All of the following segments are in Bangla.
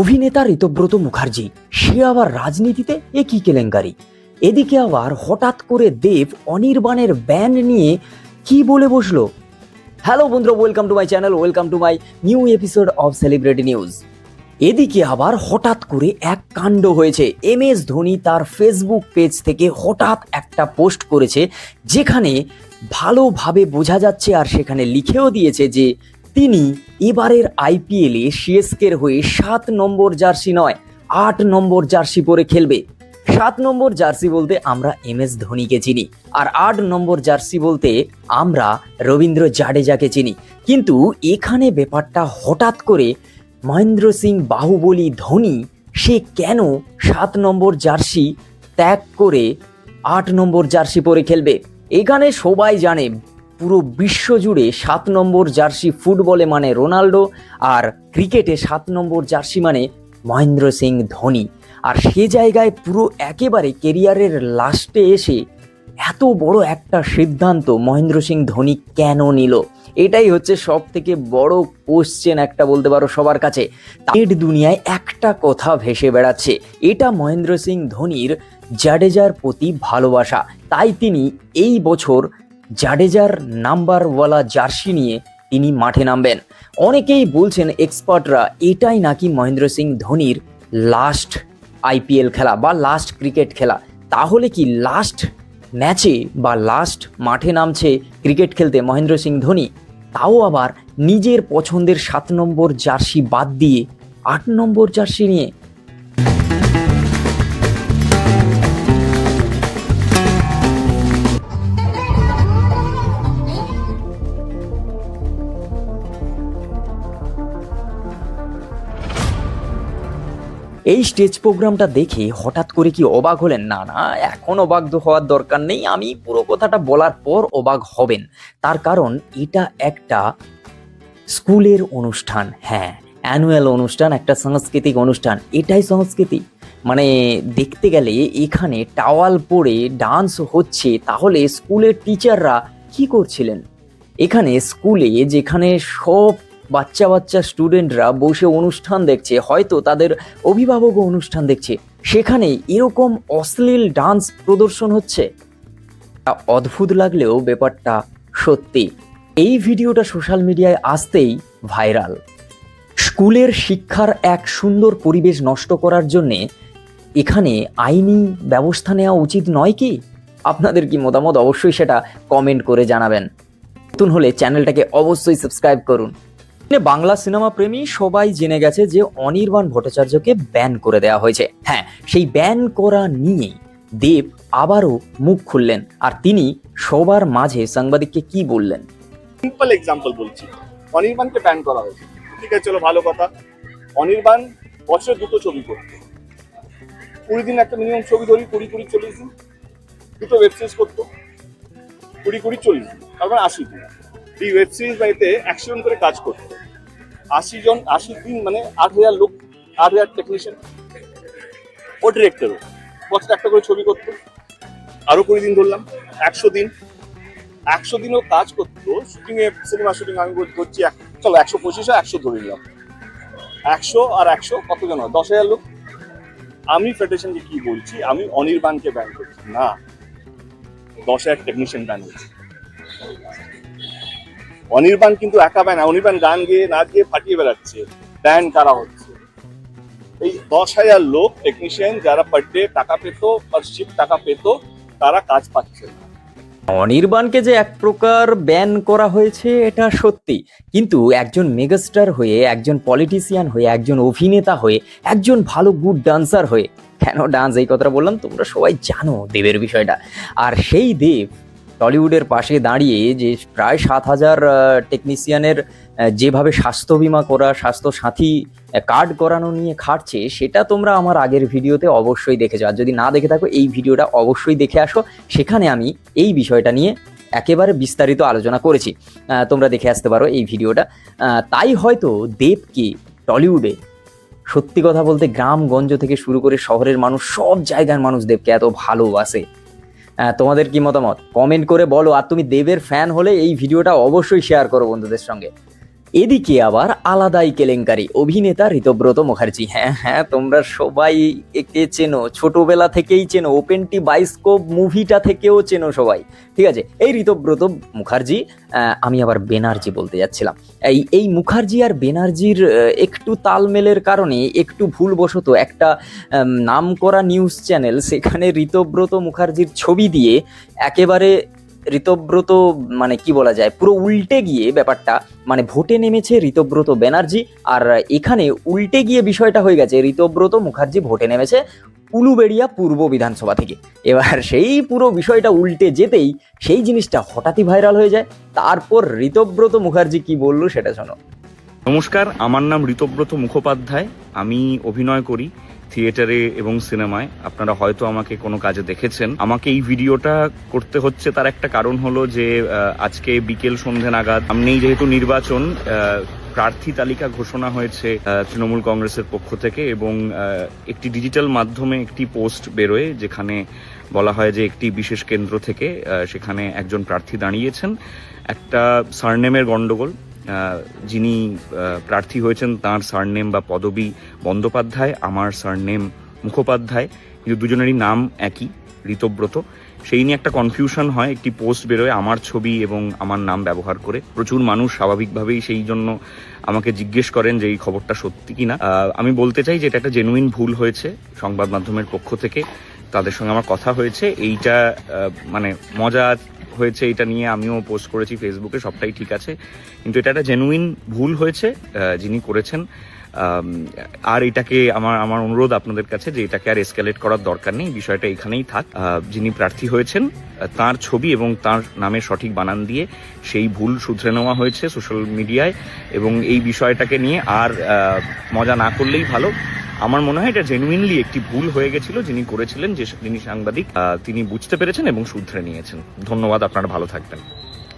অভিনেতা ঋতব্রত মুখার্জি সে আবার রাজনীতিতে, এ কি কেলেঙ্কারি। এদিকে আবার হঠাৎ করে দেব অনির্বাণের ব্যান্ড নিয়ে কি বলে বসলো। হ্যালো বন্ধুরা, welcome to my channel, welcome to my new episode of celebrity news. এদিকে আবার হঠাৎ করে এক কাণ্ড হয়েছে। MS ধোনি তার ফেসবুক পেজ থেকে হঠাৎ একটা পোস্ট করেছে, যেখানে ভালোভাবে বোঝা যাচ্ছে আর সেখানে লিখেও দিয়েছে যে তিনি এবারের IPL এ CSK এর হয়ে 7 নম্বর জার্সি নয় 8 নম্বর জার্সি পরে খেলবে। 7 নম্বর জার্সি বলতে আমরা MS ধোনিকে চিনি, আর 8 নম্বর জার্সি বলতে আমরা রবীন্দ্র জাডেজাকে চিনি। কিন্তু এখানে ব্যাপারটা হঠাৎ করে মহেন্দ্র সিং বাহুবলী ধোনি সে কেন 7 নম্বর জার্সি ত্যাগ করে 8 নম্বর জার্সি পরে খেলবে। এখানে সবাই জানে পুরো বিশ্ব জুড়ে 7 নম্বর জার্সি ফুটবলে মানে রোনাল্ডো, আর ক্রিকেটে 7 নম্বর জার্সি মানে মহেন্দ্র সিং ধোনি। আর সে জায়গায় পুরো একেবারে কেরিয়ারের লাস্টে এসে এত বড় একটা সিদ্ধান্ত মহেন্দ্র সিং ধোনি কেন নিল, এটাই হচ্ছে সব থেকে বড় কোশ্চেন একটা বলতে পারো সবার কাছে। তার দুনিয়ায় একটা কথা ভেসে বেড়াচ্ছে, এটা মহেন্দ্র সিং ধোনির জাডেজার প্রতি ভালোবাসা। তাই তিনি এই বছর জাডেজার নাম্বারওয়ালা জার্সি নিয়ে তিনি মাঠে নামবেন। অনেকেই বলছেন, এক্সপার্টরা, এটাই নাকি মহেন্দ্র সিং ধোনির লাস্ট IPL খেলা বা লাস্ট ক্রিকেট খেলা। তাহলে কি লাস্ট ম্যাচে বা লাস্ট মাঠে নামছে ক্রিকেট খেলতে মহেন্দ্র সিং ধোনি, তাও আবার নিজের পছন্দের 7 নম্বর জার্সি বাদ দিয়ে 8 নম্বর জার্সি নিয়ে। এই স্টেজ প্রোগ্রামটা দেখে হঠাৎ করে কি অবাক হলেন? না না, এখন অবাক হওয়ার দরকার নেই। আমি পুরো কথাটা বলার পর অবাক হবেন। তার কারণ এটা একটা স্কুলের অনুষ্ঠান, হ্যাঁ, অ্যানুয়াল অনুষ্ঠান, একটা সাংস্কৃতিক অনুষ্ঠান। এটাই সংস্কৃতি মানে দেখতে গেলে এখানে টাওয়াল পরে ডান্স হচ্ছে, তাহলে স্কুলের টিচাররা কি করছিলেন? এখানে স্কুলে যেখানে সব বাচ্চা স্টুডেন্টরা বসে অনুষ্ঠান দেখছে, হয়তো তাদের অভিভাবকও অনুষ্ঠান দেখছে, সেখানে এরকম অশ্লীল ডান্স প্রদর্শন হচ্ছে। অদ্ভুত লাগলেও ব্যাপারটা সত্যি। এই ভিডিওটা সোশ্যাল মিডিয়ায় আসতেই ভাইরাল। স্কুলের শিক্ষার এক সুন্দর পরিবেশ নষ্ট করার জন্যে এখানে আইনি ব্যবস্থা নেওয়া উচিত নয় কি? আপনাদের কি মতামত অবশ্যই সেটা কমেন্ট করে জানাবেন। নতুন হলে চ্যানেলটাকে অবশ্যই সাবস্ক্রাইব করুন। বাংলা সিনেমা প্রেমী সবাই জেনে গেছে যে অনির্বাণ ভট্টাচার্যকে ব্যান করে দেওয়া হয়েছে। হ্যাঁ, সেই ব্যান করা নিয়ে দেব আবারও মুখ খুললেন, আর তিনি সবার মাঝে সাংবাদিককে কি বললেন। সিম্পল এক্সাম্পল বলছি, অনির্বাণকে ব্যান করা হয়েছে, ঠিক আছে, চলো ভালো কথা। অনির্বাণ বছরে 2টো ছবি করতো, 20 দিন একটা মিনিমাম ছবি ধরি, 20-40 দিন 2টো ওয়েব সিরিজ করতো, 20-40 দিন, তার মানে 80 দিন। এই ওয়েব সিরিজ বাড়িতে 100 জন করে কাজ করতো, 80 দিন মানে 8,000 লোক, 8,000 টেকনিশিয়ান, ও ডিরেক্টরও বছর একটা করে ছবি করতো। আরো 20 দিন ধরলাম, 100 দিন, 100 দিনও কাজ করতো। শুটিং এ, সিনেমা শুটিং আমি করছি, চলো 125 100 ধরে নিলাম, 100 আর 100 কতজন হয়? 10,000 লোক। আমি ফেডারেশনকে কি বলছি, আমি অনির্বাণকে ব্যান করছি না, 10,000 টেকনিশিয়ান ব্যান হয়েছে। অনির্বাণ কিন্তু একা ব্যান, অনির্বাণ গান গেয়ে নাচ গিয়ে ফাটিয়ে বেড়াচ্ছে, ব্যান করা হচ্ছে। এই 10,000 লোক টেকনিশিয়ান যারা পার ডে টাকা পেত, পার শিফট টাকা পেত, তারা কাজ পাচ্ছে না। অনির্বাণকে যে এক প্রকার ব্যান করা হয়েছে এটা সত্যি, কিন্তু একজন মেগাস্টার হয়ে, একজন পলিটিশিয়ান হয়ে, একজন অভিনেতা হয়ে, একজন ভালো গুড ডান্সার হয়ে, কেন ডান্স এই কথাটা বললাম, তোমরা সবাই জানো দেবের বিষয়টা। আর সেই দেব টলিউডের পাশে দাঁড়িয়ে যে প্রায় 7,000 টেকনিশিয়ানের যেভাবে স্বাস্থ্য বিমা করা, স্বাস্থ্য সাথী কার্ড করানো নিয়ে খাটছে, সেটা তোমরা আমার আগের ভিডিওতে অবশ্যই দেখেছো। আর যদি না দেখে থাকো এই ভিডিওটা অবশ্যই দেখে আসো, সেখানে আমি এই বিষয়টা নিয়ে একেবারে বিস্তারিত আলোচনা করেছি, তোমরা দেখে আসতে পারো এই ভিডিওটা। তাই হয়তো দেবকে টলিউডে, সত্যি কথা বলতে গ্রামগঞ্জ থেকে শুরু করে শহরের মানুষ, সব জায়গার মানুষ দেবকে এত ভালোবাসে। তোমাদের কি মতামত কমেন্ট করে বলো। আর তুমি দেবের ফ্যান হলে এই ভিডিওটা অবশ্যই শেয়ার করো বন্ধুদের সঙ্গে। এদিকে আবার আলাদাই কেলেঙ্কারি, অভিনেতা ঋতব্রত মুখার্জি। হ্যাঁ হ্যাঁ, তোমরা সবাই একে চেনো, ছোটবেলা থেকেই চেনো, ওপেনটি বায়োস্কোপ মুভিটা থেকেও চেনো সবাই, ঠিক আছে। এই ঋতব্রত মুখার্জি, আমি আবার বেনার্জি বলতে যাচ্ছিলাম। এই মুখার্জি আর বেনার্জির একটু তালমেলের কারণে একটু ভুলবশত একটা নামকরা নিউজ চ্যানেল সেখানে ঋতব্রত মুখার্জির ছবি দিয়ে একেবারে ঋতব্রত, মানে কি বলা যায়, পুরো উল্টে গিয়ে ব্যাপারটা, মানে ভোটে নেমেছে ঋতব্রত ব্যানার্জি, আর এখানে উল্টে গিয়ে বিষয়টা হয়ে গেছে ঋতব্রত মুখার্জি ভোটে নেমেছে উলুবেড়িয়া পূর্ব বিধানসভা থেকে। এবার সেই পুরো বিষয়টা উল্টে যেতেই সেই জিনিসটা হঠাৎই ভাইরাল হয়ে যায়। তারপর ঋতব্রত মুখার্জি কি বললো সেটা শোনো। নমস্কার, আমার নাম ঋতব্রত মুখোপাধ্যায়। আমি অভিনয় করি থিয়েটারে এবং সিনেমায়। আপনারা হয়তো আমাকে কোনো কাজে দেখেছেন। আমাকে এই ভিডিওটা করতে হচ্ছে তার একটা কারণ হলো যে আজকে বিকেল সন্ধে নাগাদ, সামনেই যেহেতু নির্বাচন, প্রার্থী তালিকা ঘোষণা হয়েছে তৃণমূল কংগ্রেসের পক্ষ থেকে, এবং একটি ডিজিটাল মাধ্যমে একটি পোস্ট বেরোয় যেখানে বলা হয় যে একটি বিশেষ কেন্দ্র থেকে সেখানে একজন প্রার্থী দাঁড়িয়েছেন। একটা সারনেমের গন্ডগোল, যিনি প্রার্থী হয়েছেন তার সারনেম বা পদবী বন্দ্যোপাধ্যায়, আমার সারনেম মুখোপাধ্যায়, কিন্তু দুজনেরই নাম একই, ঋতব্রত। সেই নিয়ে একটা কনফিউশন হয়, একটি পোস্ট বেরোয় আমার ছবি এবং আমার নাম ব্যবহার করে। প্রচুর মানুষ স্বাভাবিকভাবেই সেই জন্য আমাকে জিজ্ঞেস করেন যে এই খবরটা সত্যি কিনা। আমি বলতে চাই যে এটা একটা জেনুইন ভুল হয়েছে সংবাদ মাধ্যমের পক্ষ থেকে। তাদের সঙ্গে আমার কথা হয়েছে, এইটা মানে মজা হয়েছে, এটা নিয়ে আমিও পোস্ট করেছি ফেসবুকে, সবটাই ঠিক আছে, কিন্তু এটা একটা জেনুইন ভুল হয়েছে যিনি করেছেন। আর এটাকে আমার অনুরোধ আপনাদের কাছে যে এটাকে আর এসকেলেট করার দরকার নেই, বিষয়টা এখানেই থাক। যিনি প্রার্থী হয়েছেন তার ছবি এবং তার নামের সঠিক বানান দিয়ে সেই ভুল শুধরে নেওয়া হয়েছে সোশ্যাল মিডিয়ায়, এবং এই বিষয়টাকে নিয়ে আর মজা না করলেই ভালো। আমার মনে হয় এটা জেনুইনলি একটি ভুল হয়ে গেছিল, যিনি করেছিলেন, যিনি সাংবাদিক, তিনি বুঝতে পেরেছেন এবং শুধরে নিয়েছেন। ধন্যবাদ, আপনারা ভালো থাকবেন।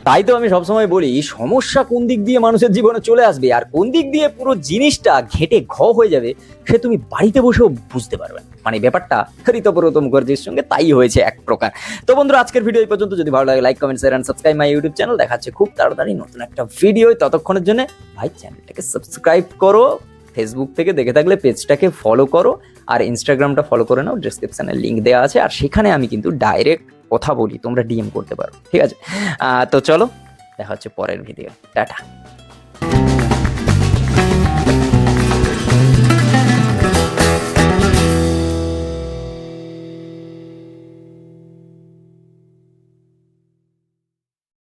তাই তো আমি সবসময় বলি, সমস্যা কোন দিক দিয়ে মানুষের জীবনে চলে আসবে আর কোন দিক দিয়ে পুরো জিনিসটা ঘেটে হয়ে যাবে, সে তুমি বাড়িতে বসেও বুঝতে পারবে না। মানে ব্যাপারটা ঋতব্রত মুখার্জির সঙ্গে তাই হয়েছে এক প্রকার। তো বন্ধুরা, আজকের ভিডিও এই পর্যন্ত। যদি ভালো লাগে like, comment, share and subscribe my YouTube channel. দেখাচ্ছে খুব তাড়াতাড়ি নতুন একটা ভিডিও। ততক্ষণের জন্য ভাই চ্যানেলটাকে সাবস্ক্রাইব করো, ফেসবুক থেকে দেখে থাকলে পেজটাকে ফলো করো, আর ইনস্টাগ্রামটা ফলো করে নাও, ডেসক্রিপশনে লিঙ্ক দেওয়া আছে। আর সেখানে আমি কিন্তু ডাইরেক্ট কথা বলি, তোমরা ডিএম করতে পারো, ঠিক আছে। তো চলো, দেখা হচ্ছে পরের ভিডিও। টাটা।